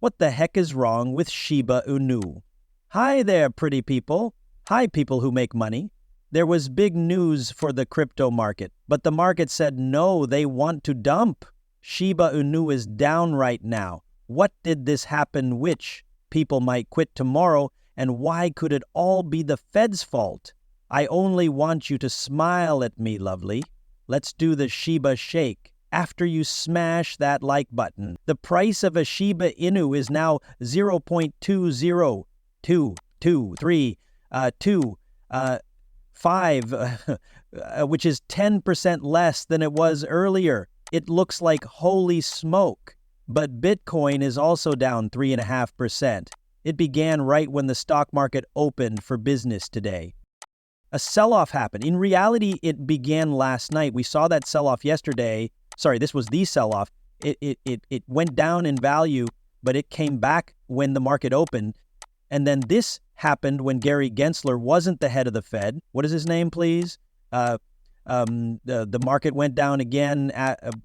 What the heck is wrong with Shiba Inu? Hi there, pretty people. Hi, people who make money. There was big news for the crypto market, but the market said no, they want to dump. Shiba Inu is down right now. What did this happen? Which people might quit tomorrow, and why could it all be the Fed's fault? I only want you to smile at me, lovely. Let's do the Shiba shake. After you smash that like button, the price of a Shiba Inu is now 0.2022325, which is 10% less than it was earlier. It looks like holy smoke. But Bitcoin is also down 3.5%. It began right when the stock market opened for business today. A sell-off happened. In reality, it began last night. We saw that sell-off yesterday. Sorry, this was the sell-off. It went down in value, but it came back when the market opened. And then this happened when Gary Gensler wasn't the head of the Fed. What is his name, please? The market went down again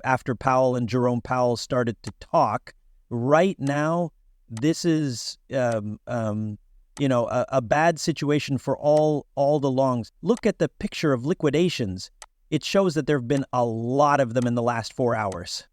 after Powell and Jerome Powell started to talk. Right now, this is a bad situation for all the longs. Look at the picture of liquidations. It shows that there have been a lot of them in the last 4 hours.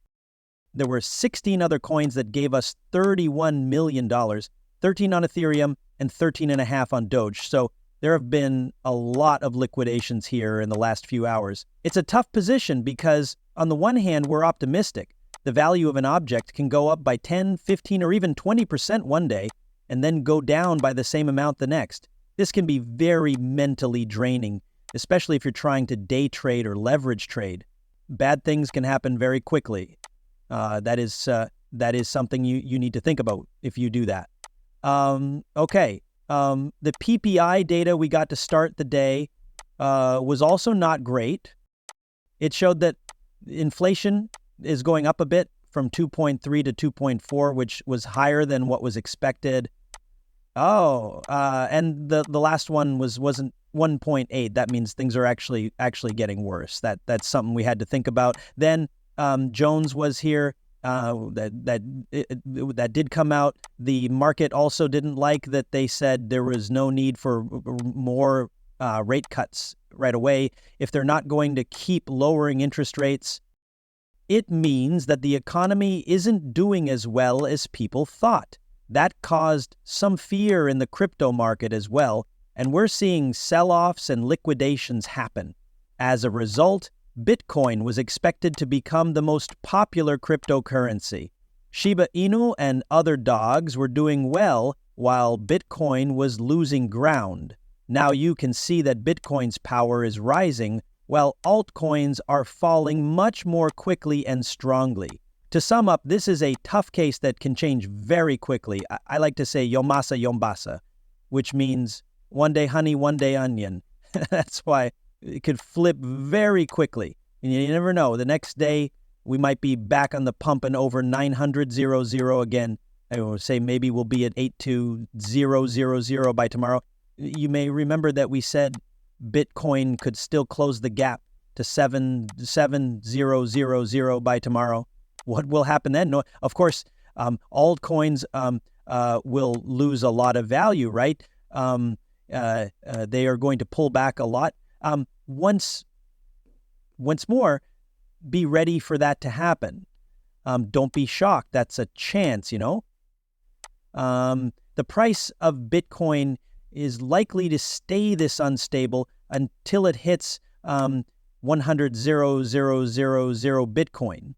There were 16 other coins that gave us $31 million, 13 on Ethereum and 13.5 on Doge. So there have been a lot of liquidations here in the last few hours. It's a tough position because on the one hand, we're optimistic. The value of an object can go up by 10, 15, or even 20% one day and then go down by the same amount the next. This can be very mentally draining, especially if you're trying to day trade or leverage trade. Bad things can happen very quickly. That is something you need to think about if you do that. Okay. The PPI data we got to start the day was also not great. It showed that inflation is going up a bit from 2.3 to 2.4, which was higher than what was expected. And the last one wasn't 1.8. That means things are actually getting worse. That's something we had to think about. Then Jones was here. That did come out. The market also didn't like that they said there was no need for more rate cuts right away. If they're not going to keep lowering interest rates, it means that the economy isn't doing as well as people thought. That caused some fear in the crypto market as well, and we're seeing sell-offs and liquidations happen. As a result, Bitcoin was expected to become the most popular cryptocurrency. Shiba Inu and other dogs were doing well, while Bitcoin was losing ground. Now you can see that Bitcoin's power is rising, while altcoins are falling much more quickly and strongly. To sum up, this is a tough case that can change very quickly. I like to say yomasa yombasa, which means one day honey, one day onion. That's why it could flip very quickly. And you never know. The next day, we might be back on the pump and over 900.00 again. I will say maybe we'll be at 820.000 by tomorrow. You may remember that we said Bitcoin could still close the gap to 77000 by tomorrow. What will happen then? No, of course, altcoins will lose a lot of value, right? They are going to pull back a lot. Once more, be ready for that to happen. Don't be shocked. That's a chance, The price of Bitcoin is likely to stay this unstable until it hits 100,000 Bitcoin.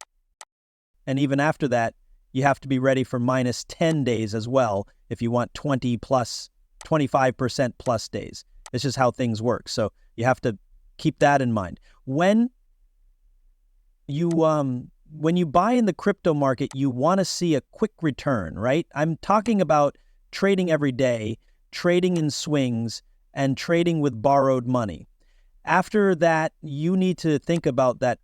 And even after that, you have to be ready for minus 10 days as well if you want 25% plus days. This is how things work. So you have to keep that in mind. When you buy in the crypto market, you want to see a quick return, right? I'm talking about trading every day, trading in swings, and trading with borrowed money. After that, you need to think about that.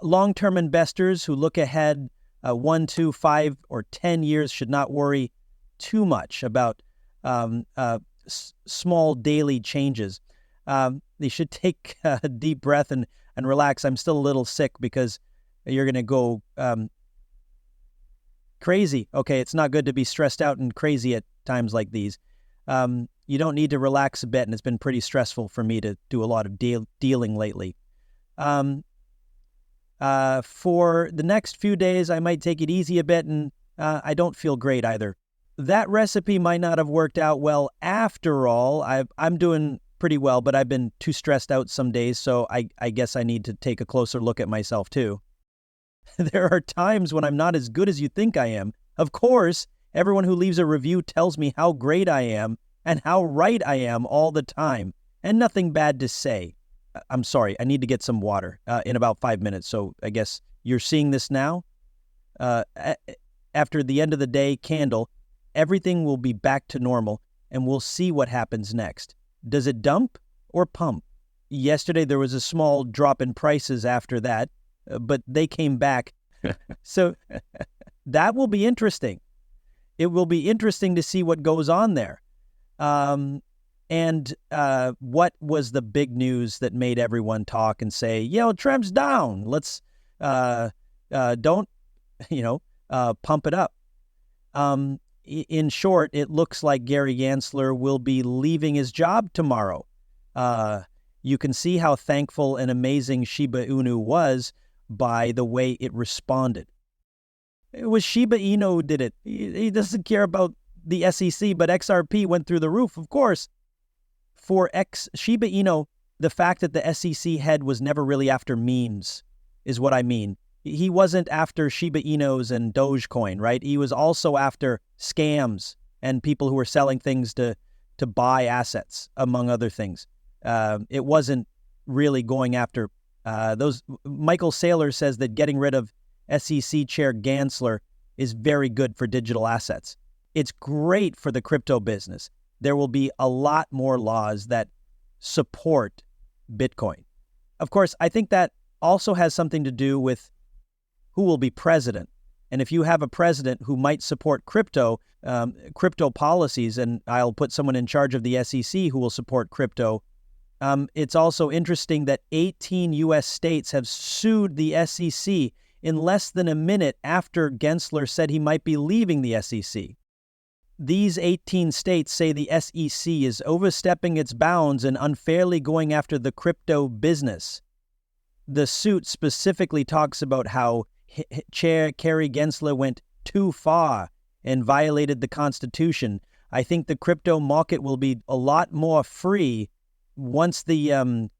Long-term investors who look ahead 1, 2, 5, or 10 years should not worry too much about small daily changes. They should take a deep breath and relax. I'm still a little sick because you're going to go Crazy. Okay, it's not good to be stressed out and crazy at times like these. You don't need to relax a bit, and it's been pretty stressful for me to do a lot of dealing lately. For the next few days, I might take it easy a bit, and I don't feel great either. That recipe might not have worked out well after all. I'm doing pretty well, but I've been too stressed out some days, so I guess I need to take a closer look at myself too. There are times when I'm not as good as you think I am. Of course, everyone who leaves a review tells me how great I am and how right I am all the time, and nothing bad to say. I'm sorry, I need to get some water in about 5 minutes, so I guess you're seeing this now? After the end of the day candle, everything will be back to normal, and we'll see what happens next. Does it dump or pump? Yesterday there was a small drop in prices after that, but they came back. So that will be interesting. It will be interesting to see what goes on there. And what was the big news that made everyone talk and say, Trump's down. Let's don't, pump it up. In short, it looks like Gary Gensler will be leaving his job tomorrow. You can see how thankful and amazing Shiba Inu was by the way it responded. It was Shiba Inu who did it. He doesn't care about the SEC, but XRP went through the roof, of course. For Shiba Inu, the fact that the SEC head was never really after memes is what I mean. He wasn't after Shiba Inus and Dogecoin, right? He was also after scams and people who were selling things to buy assets, among other things. It wasn't really going after those. Michael Saylor says that getting rid of SEC Chair Gensler is very good for digital assets. It's great for the crypto business. There will be a lot more laws that support Bitcoin. Of course, I think that also has something to do with who will be president. And if you have a president who might support crypto policies, and I'll put someone in charge of the SEC who will support crypto, it's also interesting that 18 U.S. states have sued the SEC in less than a minute after Gensler said he might be leaving the SEC. These 18 states say the SEC is overstepping its bounds and unfairly going after the crypto business. The suit specifically talks about how Chair Gary Gensler went too far and violated the Constitution. I think the crypto market will be a lot more free once the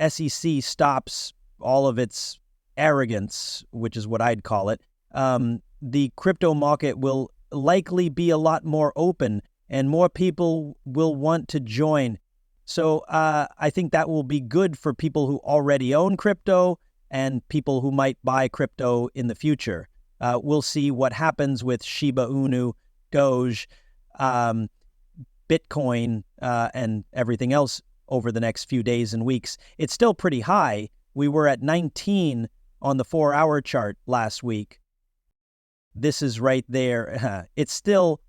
SEC stops all of its arrogance, which is what I'd call it. The crypto market will likely be a lot more open and more people will want to join. So I think that will be good for people who already own crypto and people who might buy crypto in the future. We'll see what happens with Shiba Inu, Doge, Bitcoin, and everything else over the next few days and weeks. It's still pretty high. We were at 19 on the 4-hour chart last week. This is right there. It's still